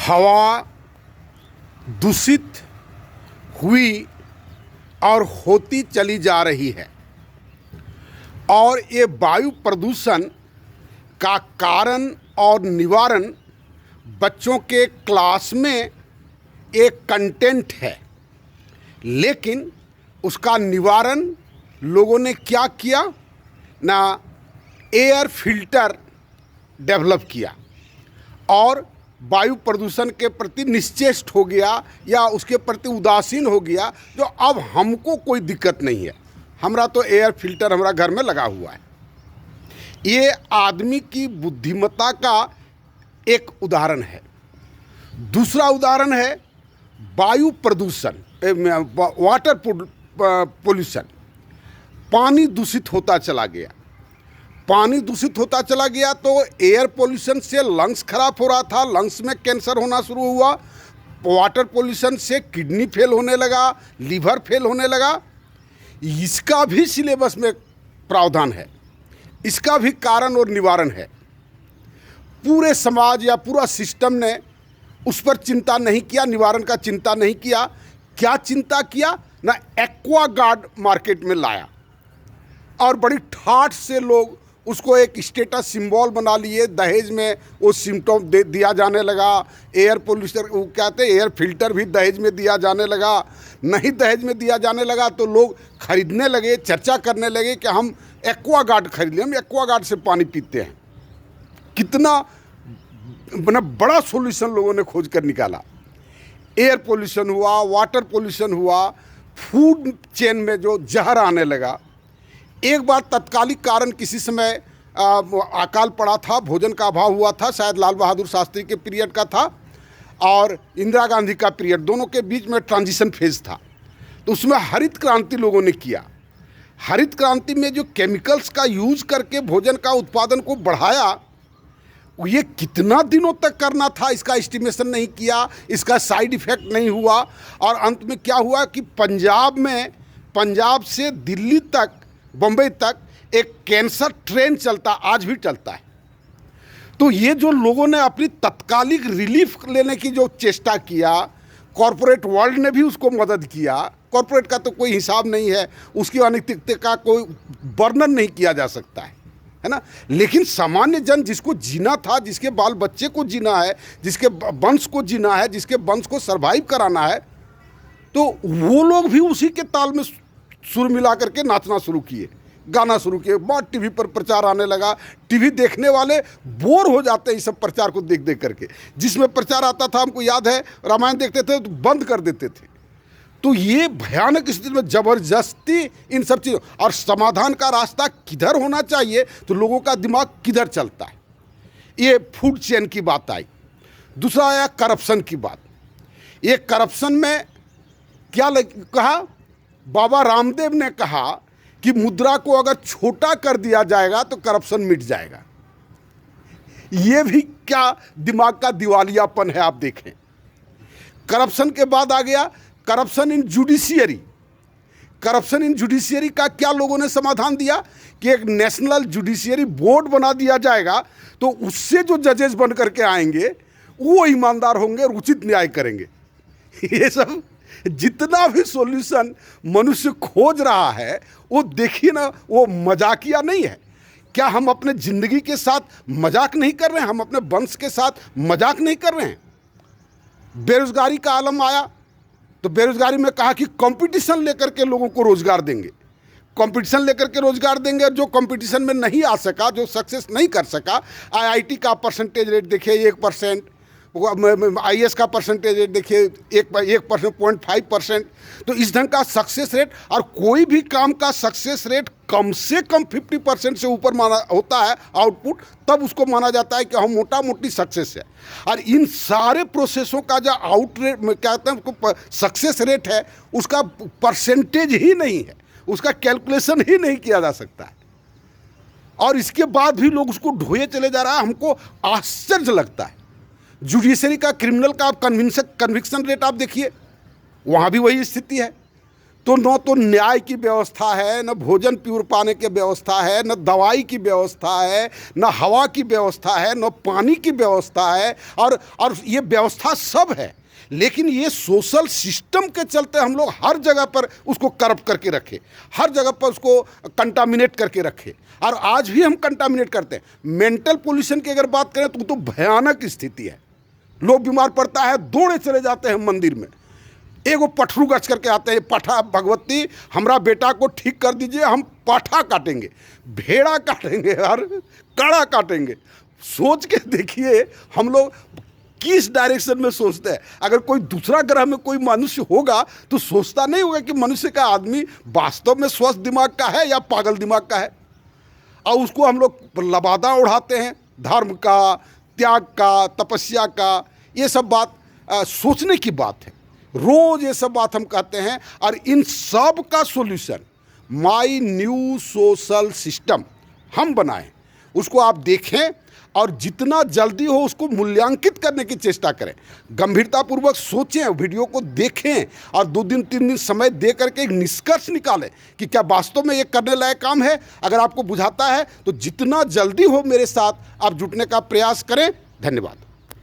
हवा दूषित हुई और होती चली जा रही है और ये वायु प्रदूषण का कारण और निवारण बच्चों के क्लास में एक कंटेंट है, लेकिन उसका निवारण लोगों ने क्या किया ना, एयर फिल्टर डेवलप किया और वायु प्रदूषण के प्रति निश्चेष्ट हो गया या उसके प्रति उदासीन हो गया, जो अब हमको कोई दिक्कत नहीं है, हमारा तो एयर फिल्टर हमारा घर में लगा हुआ है। ये आदमी की बुद्धिमत्ता का एक उदाहरण है। दूसरा उदाहरण है वायु प्रदूषण, वाटर पोल्यूशन। पानी दूषित होता चला गया, पानी दूषित होता चला गया तो एयर पोल्यूशन से लंग्स खराब हो रहा था, लंग्स में कैंसर होना शुरू हुआ। वाटर पोल्यूशन से किडनी फेल होने लगा, लीवर फेल होने लगा। इसका भी सिलेबस में प्रावधान है, इसका भी कारण और निवारण है। पूरे समाज या पूरा सिस्टम ने उस पर चिंता नहीं किया, निवारण का चिंता नहीं किया। क्या चिंता किया ना, एक्वागार्ड मार्केट में लाया और बड़ी ठाठ से लोग उसको एक स्टेटस सिंबल बना लिए। दहेज में वो सिम्टम दे दिया जाने लगा। एयर पोल्यूशन वो कहते हैं, एयर फिल्टर भी दहेज में दिया जाने लगा। नहीं दहेज में दिया जाने लगा तो लोग खरीदने लगे, चर्चा करने लगे कि हम एक्वागार्ड खरीद लें, हम एक्वागार्ड से पानी पीते हैं। कितना बड़ा सॉल्यूशन लोगों ने खोज कर निकाला। एयर पोल्यूशन हुआ, वाटर पोल्यूशन हुआ, फूड चेन में जो जहर आने लगा। एक बार तत्कालिक कारण किसी समय अकाल पड़ा था, भोजन का अभाव हुआ था, शायद लाल बहादुर शास्त्री के पीरियड का था और इंदिरा गांधी का पीरियड, दोनों के बीच में ट्रांजिशन फेज था। तो उसमें हरित क्रांति लोगों ने किया। हरित क्रांति में जो केमिकल्स का यूज करके भोजन का उत्पादन को बढ़ाया, ये कितना दिनों तक करना था इसका एस्टिमेशन नहीं किया, इसका साइड इफेक्ट नहीं हुआ। और अंत में क्या हुआ कि पंजाब से दिल्ली तक, बम्बई तक एक कैंसर ट्रेन चलता, आज भी चलता है। तो ये जो लोगों ने अपनी तत्कालिक रिलीफ लेने की जो चेष्टा किया, कॉरपोरेट वर्ल्ड ने भी उसको मदद किया। कॉरपोरेट का तो कोई हिसाब नहीं है, उसकी अनैतिकता का कोई वर्णन नहीं किया जा सकता है ना। लेकिन सामान्य जन जिसको जीना था, जिसके बाल बच्चे को जीना है, जिसके वंश को जीना है, जिसके वंश को सरवाइव कराना है, तो वो लोग भी उसी के ताल में सुर मिला करके नाचना शुरू किए, गाना शुरू किए। बहुत टीवी पर प्रचार आने लगा। टीवी देखने वाले बोर हो जाते हैं इस सब प्रचार को देख देख करके। जिसमें प्रचार आता था, हमको याद है, रामायण देखते थे तो बंद कर देते थे। तो ये भयानक स्थिति में जबरदस्ती इन सब चीज़ों, और समाधान का रास्ता किधर होना चाहिए तो लोगों का दिमाग किधर चलता है। ये फूड चेन की बात आई। दूसरा आया करप्शन की बात। ये करप्शन में क्या कहा, बाबा रामदेव ने कहा कि मुद्रा को अगर छोटा कर दिया जाएगा तो करप्शन मिट जाएगा। ये भी क्या दिमाग का दिवालियापन है, आप देखें। करप्शन के बाद आ गया corruption in judiciary. Corruption in judiciary का क्या लोगों ने समाधान दिया कि एक नेशनल जुडिशियरी बोर्ड बना दिया जाएगा, तो उससे जो जजेस बन करके आएंगे वो ईमानदार होंगे और उचित न्याय करेंगे। ये सब जितना भी सॉल्यूशन मनुष्य खोज रहा है, वो देखिए ना, वो मजाकिया नहीं है। क्या हम अपने ज़िंदगी के साथ मजाक नहीं कर रहे हैं? हम अपने वंश के साथ मजाक नहीं कर रहे हैं? बेरोजगारी का आलम आया तो बेरोजगारी में कहा कि कंपटीशन लेकर के लोगों को रोजगार देंगे, कंपटीशन लेकर के रोजगार देंगे। और जो कंपटीशन में नहीं आ सका, जो सक्सेस नहीं कर सका, आईआईटी का परसेंटेज रेट देखिए 1%, आईएएस का परसेंटेज रेट देखिए 1%, 0.5%। तो इस ढंग का सक्सेस रेट, और कोई भी काम का सक्सेस रेट कम से कम 50% से ऊपर माना होता है आउटपुट, तब उसको माना जाता है कि हम मोटा मोटी सक्सेस है। और इन सारे प्रोसेसों का जो आउट रेट कहते हैं सक्सेस रेट है, उसका परसेंटेज ही नहीं है, उसका कैलकुलेशन ही नहीं किया जा सकता है। और इसके बाद भी लोग उसको ढोए चले जा रहा है। हमको आश्चर्य लगता है। जुडिशरी का, क्रिमिनल का आप कन्विक्शन रेट आप देखिए, वहाँ भी वही स्थिति है। तो न तो न्याय की व्यवस्था है, न भोजन प्योर पाने की व्यवस्था है, न दवाई की व्यवस्था है, न हवा की व्यवस्था है, न पानी की व्यवस्था है। और ये व्यवस्था सब है, लेकिन ये सोशल सिस्टम के चलते हम लोग हर जगह पर उसको करप्ट करके रखे, हर जगह पर उसको कंटामिनेट करके रखे, और आज भी हम कंटामिनेट करते हैं। मेंटल पोल्यूशन की अगर बात करें तो भयानक स्थिति है। लोग बीमार पड़ता है, दौड़े चले जाते हैं मंदिर में, एगो पठरू गच करके आते हैं, पाठा भगवती हमरा बेटा को ठीक कर दीजिए, हम पाठा काटेंगे, भेड़ा काटेंगे और कड़ा काटेंगे। सोच के देखिए हम लोग किस डायरेक्शन में सोचते हैं। अगर कोई दूसरा ग्रह में कोई मनुष्य होगा तो सोचता नहीं होगा कि मनुष्य का आदमी वास्तव में स्वस्थ दिमाग का है या पागल दिमाग का है, और उसको हम लोग लबादा उड़ाते हैं धर्म का, त्याग का, तपस्या का। ये सब बात सोचने की बात है। रोज ये सब बात हम कहते हैं, और इन सब का solution my new social system हम बनाएं, उसको आप देखें और जितना जल्दी हो उसको मूल्यांकित करने की चेष्टा करें। गंभीरतापूर्वक सोचें, वीडियो को देखें और 2 दिन 3 दिन समय दे करके एक निष्कर्ष निकालें कि क्या वास्तव में ये करने लायक काम है। अगर आपको बुझाता है तो जितना जल्दी हो मेरे साथ आप जुटने का प्रयास करें। धन्यवाद।